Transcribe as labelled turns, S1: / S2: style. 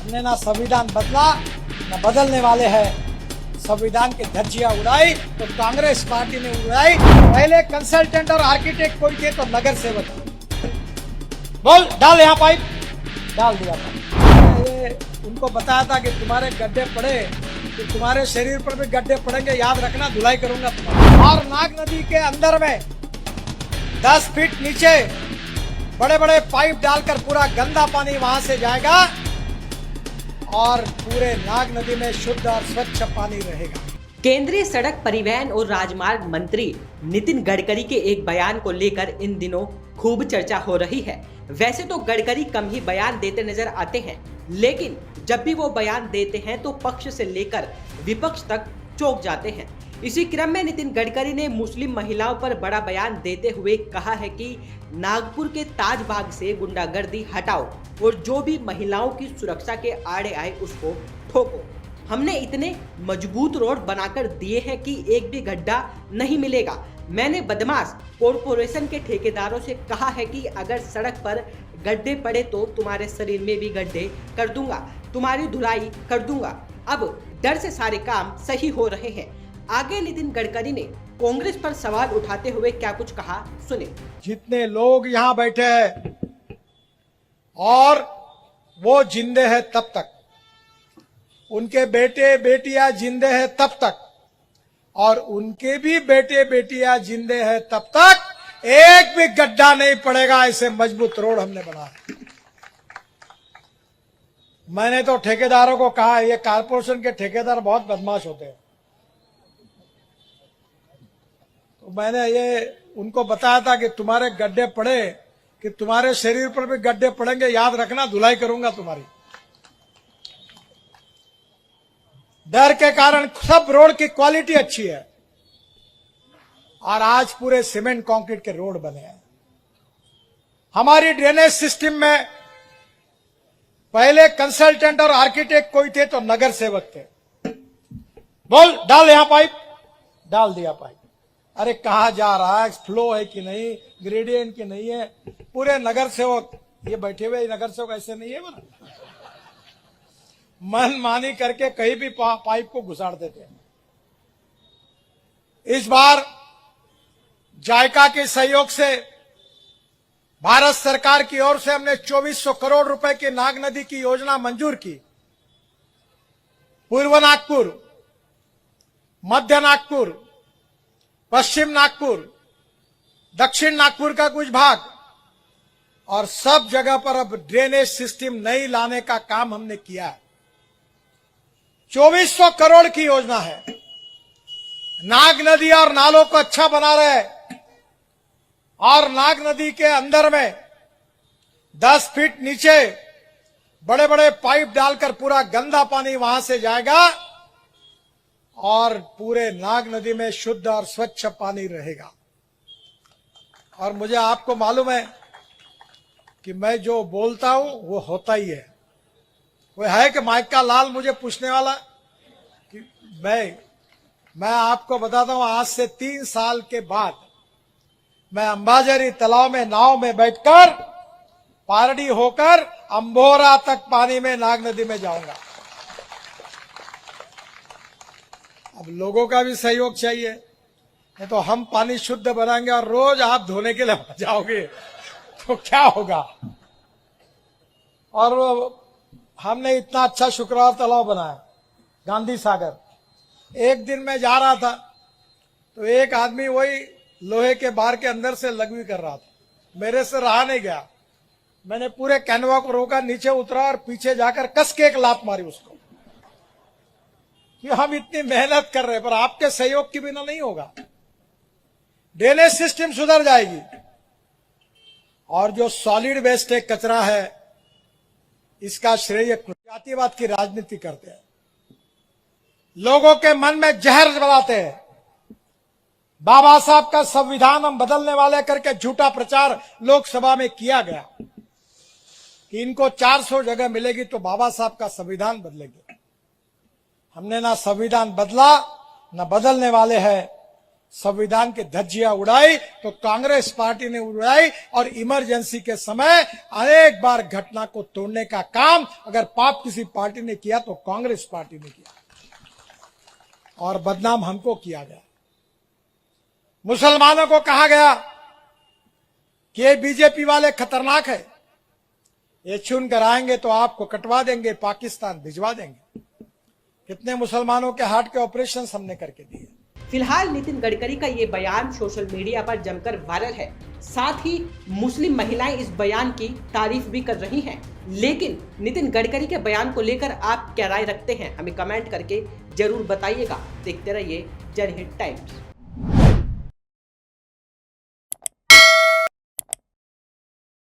S1: हमने ना संविधान बदला न बदलने वाले हैं। संविधान की धज्जियां उड़ाई तो कांग्रेस पार्टी ने उड़ाई। पहले कंसल्टेंट और आर्किटेक्ट कोई थे तो नगर सेवक। बोल डाल यहाँ पाइप, डाल दिया पाइप। ये उनको बताया था कि तुम्हारे गड्ढे पड़े कि तुम्हारे शरीर पर भी गड्ढे पड़ेंगे, याद रखना, धुलाई करूंगा तुम्हारी। और नाग नदी के अंदर में 10 फीट नीचे बड़े बड़े पाइप डालकर पूरा गंदा पानी वहां से जाएगा और पूरे नाग नदी में शुद्ध और स्वच्छ पानी रहेगा।
S2: केंद्रीय सड़क परिवहन और राजमार्ग मंत्री नितिन गडकरी के एक बयान को लेकर इन दिनों खूब चर्चा हो रही है। वैसे तो गडकरी कम ही बयान देते नजर आते हैं, लेकिन जब भी वो बयान देते हैं तो पक्ष से लेकर विपक्ष तक चौंक जाते हैं। इसी क्रम में नितिन गडकरी ने मुस्लिम महिलाओं पर बड़ा बयान देते हुए कहा है कि नागपुर के ताजबाग से गुंडागर्दी हटाओ और जो भी महिलाओं की सुरक्षा के आड़े आए उसको ठोको। हमने इतने मजबूत रोड बनाकर दिए हैं कि एक भी गड्ढा नहीं मिलेगा। मैंने बदमाश कॉरपोरेशन के ठेकेदारों से कहा है कि अगर सड़क पर गड्ढे पड़े तो तुम्हारे शरीर में भी गड्ढे कर दूंगा, तुम्हारी धुलाई कर दूंगा। अब डर से सारे काम सही हो रहे हैं। आगे नितिन गडकरी ने कांग्रेस पर सवाल उठाते हुए क्या कुछ कहा, सुने।
S1: जितने लोग यहाँ बैठे हैं और वो जिंदे हैं तब तक, उनके बेटे बेटियां जिंदे हैं तब तक, और उनके भी बेटे बेटियां जिंदे हैं तब तक एक भी गड्ढा नहीं पड़ेगा। ऐसे मजबूत रोड हमने बनाया। मैंने तो ठेकेदारों को कहा, ये कारपोरेशन के ठेकेदार बहुत बदमाश होते हैं, तो मैंने ये उनको बताया था कि तुम्हारे गड्ढे पड़े कि तुम्हारे शरीर पर भी गड्ढे पड़ेंगे, याद रखना, धुलाई करूंगा तुम्हारी। डर के कारण सब रोड की क्वालिटी अच्छी है और आज पूरे सीमेंट कंक्रीट के रोड बने हैं। हमारी ड्रेनेज सिस्टम में पहले कंसल्टेंट और आर्किटेक्ट कोई थे तो नगर सेवक थे। बोल डाल यहां पाइप, डाल दिया पाइप। अरे कहां जा रहा है, फ्लो है कि नहीं, ग्रेडियंट की नहीं है, पूरे नगर सेवक, ये बैठे हुए नगर सेवक ऐसे नहीं है बना, मन मानी करके कहीं भी पाइप को घुसाड़ देते हैं। इस बार जायका के सहयोग से भारत सरकार की ओर से हमने 2400 करोड़ रुपए की नाग नदी की योजना मंजूर की। पूर्व नागपुर, मध्य नागपुर, पश्चिम नागपुर, दक्षिण नागपुर का कुछ भाग और सब जगह पर अब ड्रेनेज सिस्टम नई लाने का काम हमने किया है। 2400 करोड़ की योजना है। नाग नदी और नालों को अच्छा बना रहे और नाग नदी के अंदर में 10 फीट नीचे बड़े बड़े पाइप डालकर पूरा गंदा पानी वहां से जाएगा और पूरे नाग नदी में शुद्ध और स्वच्छ पानी रहेगा। और मुझे आपको मालूम है कि मैं जो बोलता हूं वो होता ही है। वो है कि माइक का लाल मुझे पूछने वाला कि मैं आपको बताता हूं, आज से 3 साल के बाद मैं अंबाझरी तालाब में नाव में बैठकर पारडी होकर अंबोरा तक पानी में नाग नदी में जाऊंगा। अब लोगों का भी सहयोग चाहिए, नहीं तो हम पानी शुद्ध बनाएंगे और रोज आप धोने के लिए जाओगे तो क्या होगा। और हमने इतना अच्छा शुक्रवार तालाब बनाया, गांधी सागर। एक दिन मैं जा रहा था तो एक आदमी वही लोहे के बार के अंदर से लगवी कर रहा था, मेरे से रहा नहीं गया। मैंने पूरे कैनवा को रोका, नीचे उतरा और पीछे जाकर कस के एक लात मारी उसको कि हम इतनी मेहनत कर रहे हैं पर आपके सहयोग के बिना नहीं होगा। ड्रेनेज सिस्टम सुधर जाएगी और जो सॉलिड वेस्ट है, कचरा है, इसका श्रेय जातिवाद की राजनीति करते हैं, लोगों के मन में जहर बनाते हैं। बाबा साहब का संविधान हम बदलने वाले करके झूठा प्रचार लोकसभा में किया गया कि इनको 400 जगह मिलेगी तो बाबा साहब का संविधान बदलेंगे। हमने ना संविधान बदला न बदलने वाले हैं। संविधान की धज्जियां उड़ाई तो कांग्रेस पार्टी ने उड़ाई, और इमरजेंसी के समय अनेक बार घटना को तोड़ने का काम अगर पाप किसी पार्टी ने किया तो कांग्रेस पार्टी ने किया, और बदनाम हमको किया गया। मुसलमानों को कहा गया कि ये बीजेपी वाले खतरनाक है, ये चुन कर आएंगे तो आपको कटवा देंगे, पाकिस्तान भिजवा देंगे। कितने मुसलमानों के हार्ट के ऑपरेशन हमने करके दिए।
S2: फिलहाल नितिन गडकरी का ये बयान सोशल मीडिया पर जमकर वायरल है। साथ ही मुस्लिम महिलाएं इस बयान की तारीफ भी कर रही हैं। लेकिन नितिन गडकरी के बयान को लेकर आप क्या राय रखते हैं, हमें कमेंट करके जरूर बताइएगा। देखते रहिए जनहित टाइम्स।